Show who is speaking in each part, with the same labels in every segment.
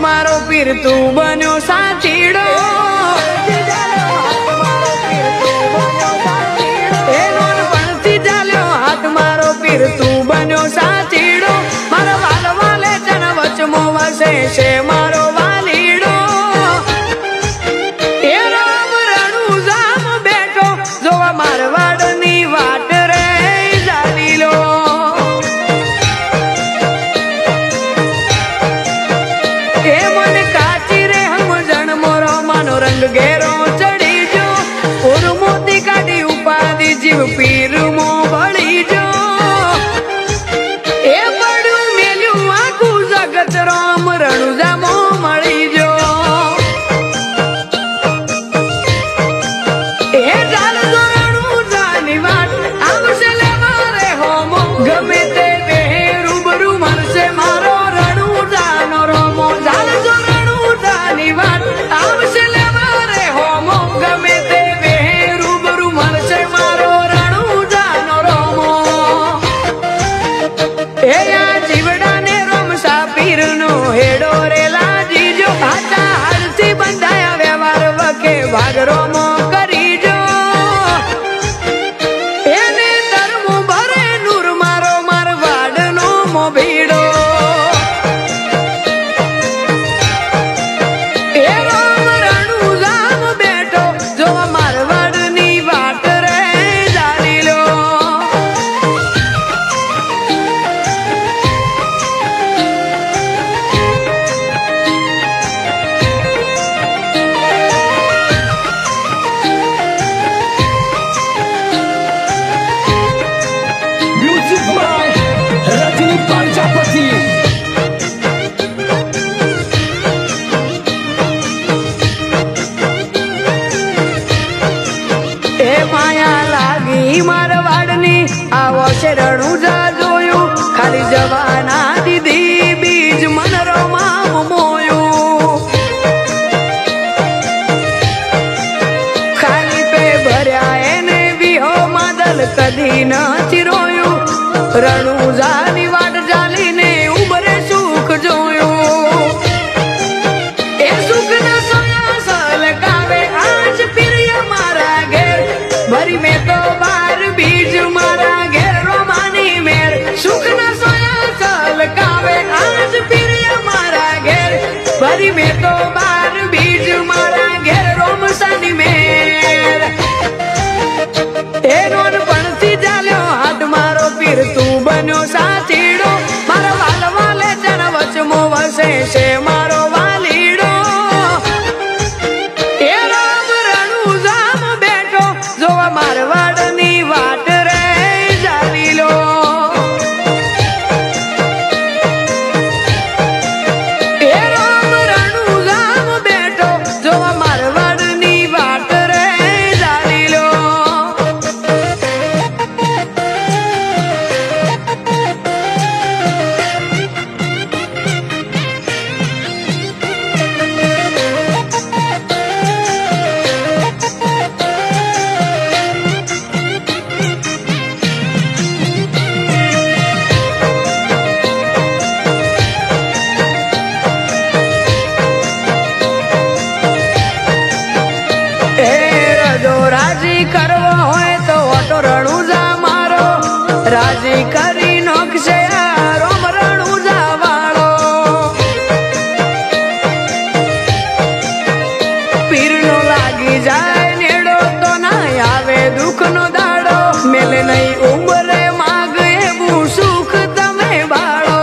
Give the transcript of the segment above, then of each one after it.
Speaker 1: મારો પીર તું બન્યો સાચીડો પીર તું બન્યો સાચીડો મારો વાલ વાલે જન વચમો વસે છે મારો વાલીડો એ રામ રણુ જામ બેઠો જોવા મારવાડની વાટ રે જાલીલો એ મને કાચી રે સમજણ મોરો માનો રંગ ઘેરો ચડી જો ઓર મોતી કાઢી ઉપાધિ જીવ પીર મો ભળી જો રામ રણુજામો મળી જો એ ચાલજો રણુજાની વાટ આવશે લેવા રે હોમો ગમે તે બે રૂબરૂ મળશે મારો રણુજાનો રોમો ચાલજો રણુજાની વાટ આવશે લેવા રે હોમો ગમે તે બે રૂબરૂ મળશે મારો રણુજાનો રોમો એ આ જીવડાને રોમસા પીરનો હેડો રે લાજીજો આચા હાલથી બંધાયા વ્યવહાર વખે વાગરોમો કરીજો એને ધર્મો ભરે નૂર મારો મારવાડનો મો ભીડો એ રામ રણુજામ બેઠો જોવા મારવાડની વાટ રે જાલીલો એ માયા લાગી મારવાડની આવો છે રણુજા જોયું ખાલી જવાના દીધી બીજ મનરોમાં મોયું ખાલી પે ભર્યા એને વિહો માદલ કદી નથી રોયું રણુજાની વાટ ચાલીને ઉભરે સુખ જોયું એ સુખ ના સોયા સલકાવે આજ પ્રિય મારા ઘેર ભરી મેં તો બાર બીજ મારા ઘેર રોમાની મેર સુખ ના સોયા સલકાવે આજ પ્રિય મારા ઘેર ભરી મેં તો બાર બીજ મારા ઘેર રોમસાની મેર એ નોન પણથી ચાલ્યો હાથ મારો પીર તું બન્યો સાચીડો મારા વાલ વાલે જન વચમો વસે છે મારો વાલીડો એ રામ રણુજામ બેઠો જોવા મારવાડની વાટ રે જાલીલો એ રામ રણુજામ બેઠો જોવા મારવાડની વાટ રે જાલીલો રાજી કરવો હોય તો ઓટો રણુજા મારો રાજી કરી નોખશે રોમ રણુજા વાળો પીરનો લાગી જાય નેડો તો ના આવે દુઃખનો દાડો મેલે નહીં ઉંમરે માગ એવું સુખ તમે બાળો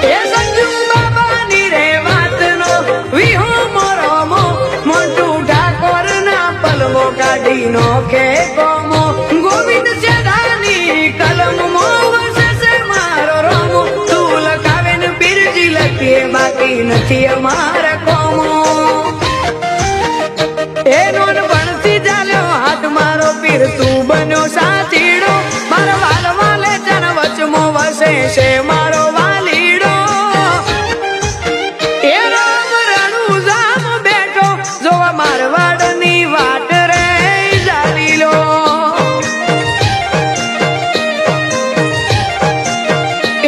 Speaker 1: એ સંજુ બાબાની રે વાતનો વિહો મોરમો મોટું પલવો કાઢી નોખે કોમો ગોવિંદ ચેદાની કલમ મો વસે મારો રોમો તું લખાવે ને પીરજી લખીએ બાકી નથી અમારા કોમો એ નોન ભણતી ચાલ્યો હાથ મારો પીર તું બન્યો સાચીડો મારા વાલ વાલે જન વચમો વસે છે મારો વાલીડો એ રામ રણુજામ બેઠો જોવા મારવાડની વાટ રે જાલીલો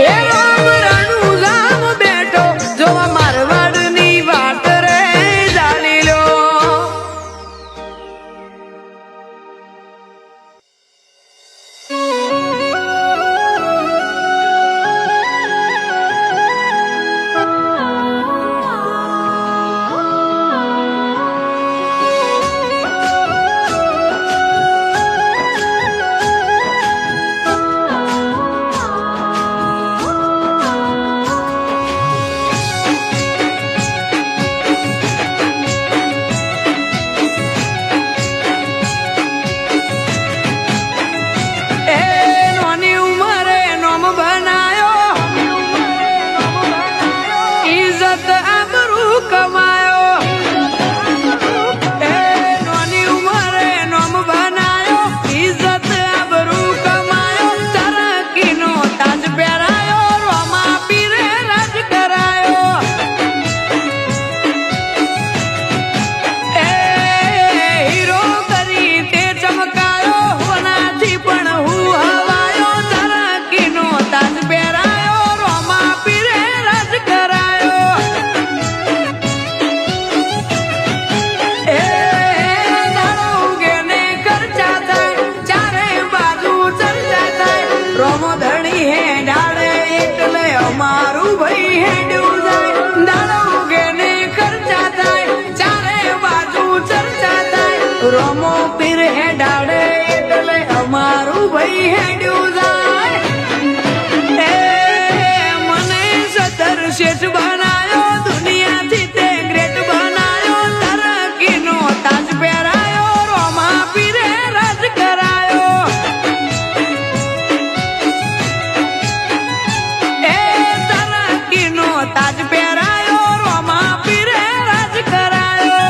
Speaker 1: એ રામ રણુજામ બેઠો જો ભાઈ હેડ્યું જાય દાડો ઉગે ને ખર્ચા થાય ચારે બાજુ ચર્ચા થાય રોમો પીર હેડાડે એટલે અમારું ભાઈ હેડ્યું જાય મને સતર શેઠ બનાયો દુનિયાથી તે ગ્રેટ બનાયો તરકીનો તાજ પહેરાયો રોમા પીરે રાજ કરાયો તરકીનો તાજ પહેરાયો રોમા પીરે રાજ કરાયો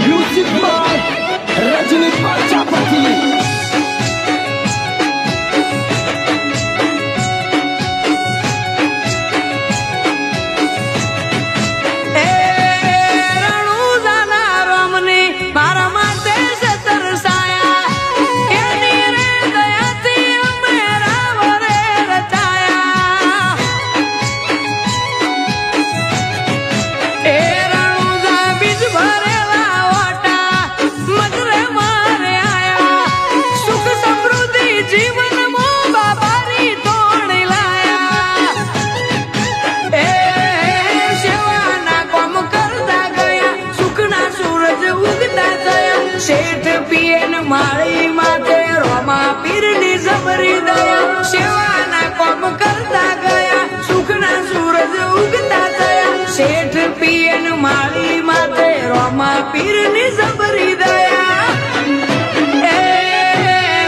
Speaker 2: Music by Rajini Pachapati. શેઠ પિયન માળી માથે રોમા પીરની જબરી દયા સેવાના કોમ કરતા ગયા સુખના સૂરજ ઉગતા થયા શેઠ પિયન માળી માથે રોમા પીરની જબરી દયા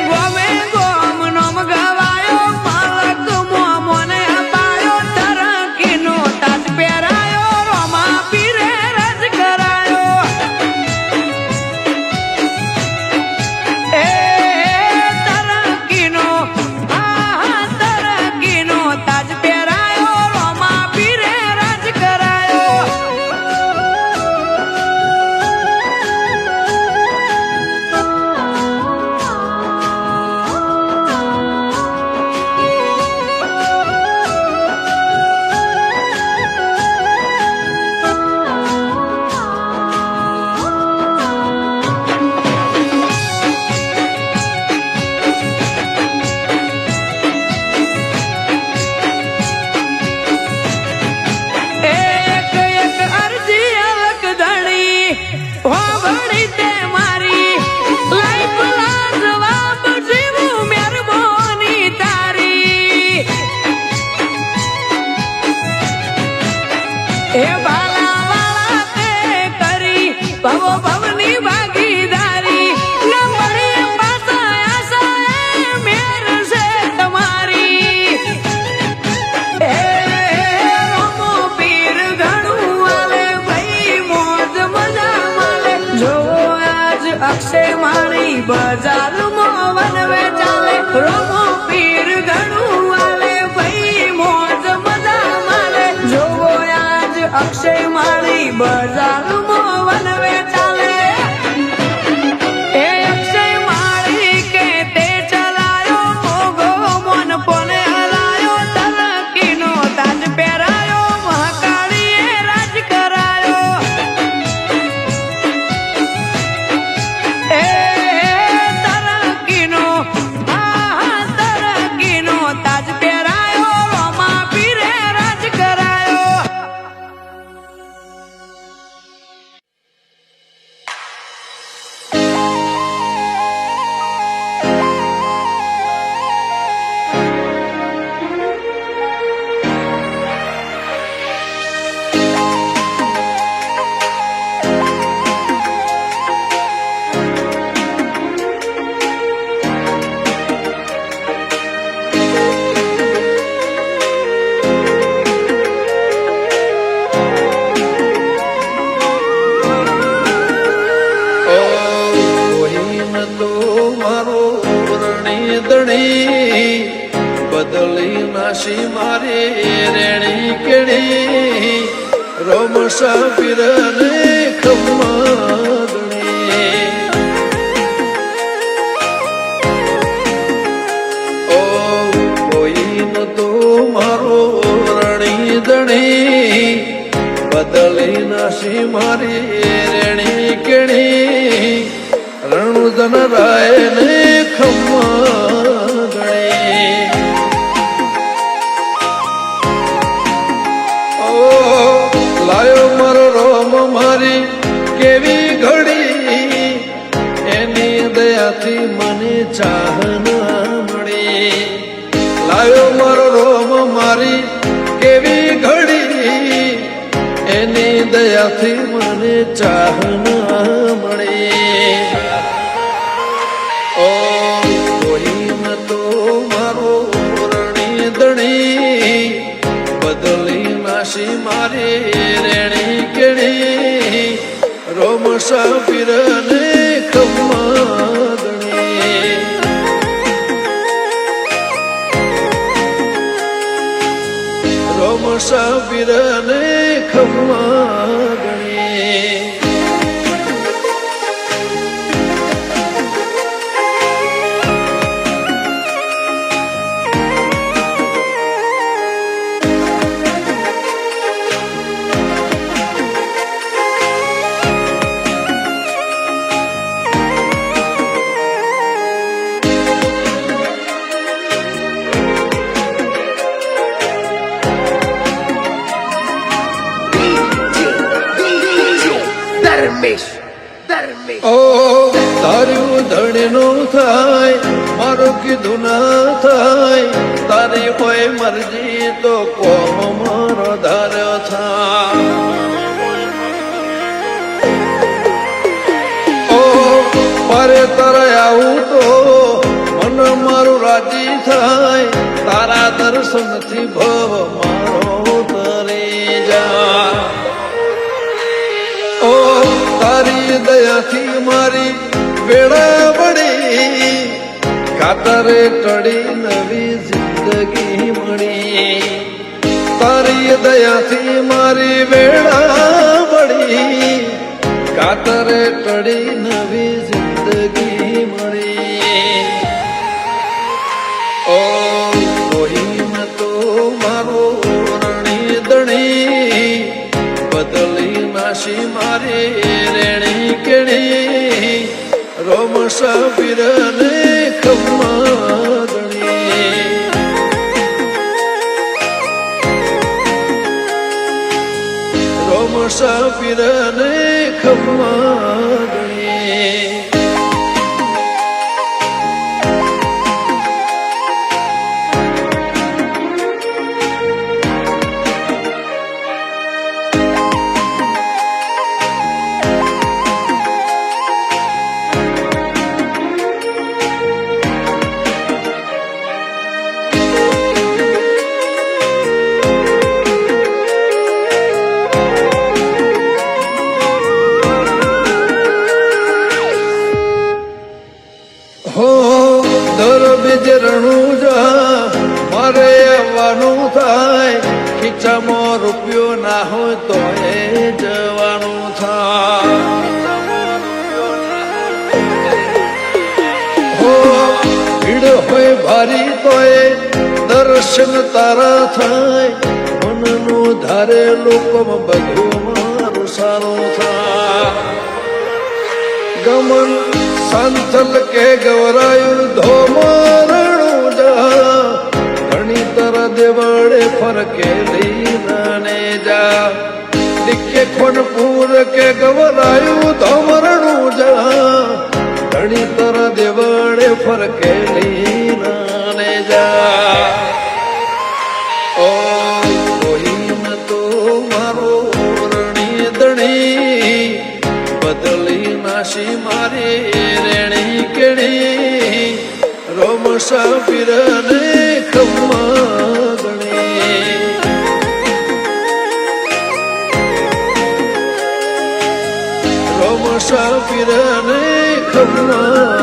Speaker 2: ગોમે ગોમ નોમ ગવાયો માલક મોને અપાયો તરકીનો તાજ પહેરાયો રોમા પીરે રાજ કરાયો તરકીનો તાજ પહેરાયો રોમા પીરે રાજ કરાયો એક એક અરજી અલક ધણી વાવડી તે મારી લાઈફ લા જવાબ જીવું મહેરબાની તારી એ બાલા વાળા તે કરી ભવો ભવની ભાગીદારી ન મળી પાછા આશા મેર છે તમારી રોમો પીર ઘણું વાલે ભાઈ મોજ મજા માલે જો આજ અક્ષય મારી બજારમાં વનવે ચાલે રોમો પીર ઘણું વાલે ભાઈ મોજ મજા માલે જો આજ અક્ષય મારી બજારમાં વનવે ચાલે એ અક્ષય માળી કે તે ચલાયો મોગો મોન પોને હલાયો તરકીનો તાજ પહેરાયો મહાકાળીએ રાજ કરાયો તરકીનો તાજ પહેરાયો રોમા પીરે રાજ કરાયો
Speaker 3: બદલી નાસી મારે રેણી કેણી રમસા પીરને ખમાદણી ઓ કોઈ ન તો મારો ધણી બદલી નાસી મારી રેણી કેણી રણુજન રાય ને ખમ્મા ગણી લાયો મારો રોમ મારી કેવી ઘડી એની દયાથી મને ચાહના મળી લાયો મારો રોમ મારી કેવી ઘડી એની દયાથી મને ચાહના મળી ઓ કોઈ ન તો મારો રણી દણી બદલી નાસી મારી રેણી કેણી રોમ સાપીર ને ખમ્મા ગણી રોમ સાપીર ને ખમ્મા ગણી ઓ તારું ધણીનું થાય મારું કીધું ના થાય તારી કોઈ મરજી તો કોમ મારો ધાર્યો થાય ઓ મારે તારે આવું તો મન મારું રાજી થાય તારા દર્શનથી ભવ મારો તરી જા ઓ તારી દયાથી મારી વેળા પડી કાતરે ટળી નવી જિંદગી મળી તારી દયાથી મારી વેળા પડી કાતરે ટળી નવી જિંદગી મળી ઓ કોઈ ન તો મારો રણી દણી બદલી નાસી મારી રેણી કેણી રોમ સાપીર ને ખમ્મા ગણી રોમ સાપીર ને ખમ્મા ગણી હો દર બીજ રણુજા મારે આવવાનું થાય ખીચામાં રૂપિયો ના હોય તો એ જવાનું થાય હો ભીડ હોય ભારી તો એ દર્શન તારા થાય મનનું ધારે લોકોમાં બધું મારું સારું થાય ગમન સંથલ કે ગવરાયું ધોમરણું જા ઘણી તર દેવળે ફરકેલી નાને જા દિખે ખોનપુર કે ગવરાયું ધોમરણું જા ઘણી તર દેવળે ફરકેલી નાને જા ઓ કોઈ ન તો મારો રણી દણી બદલી નાસી મારી રેણી કેણી રોમ સાપીર ને ખમ્મા ગણી રોમ સાપીર ને ખમ્મા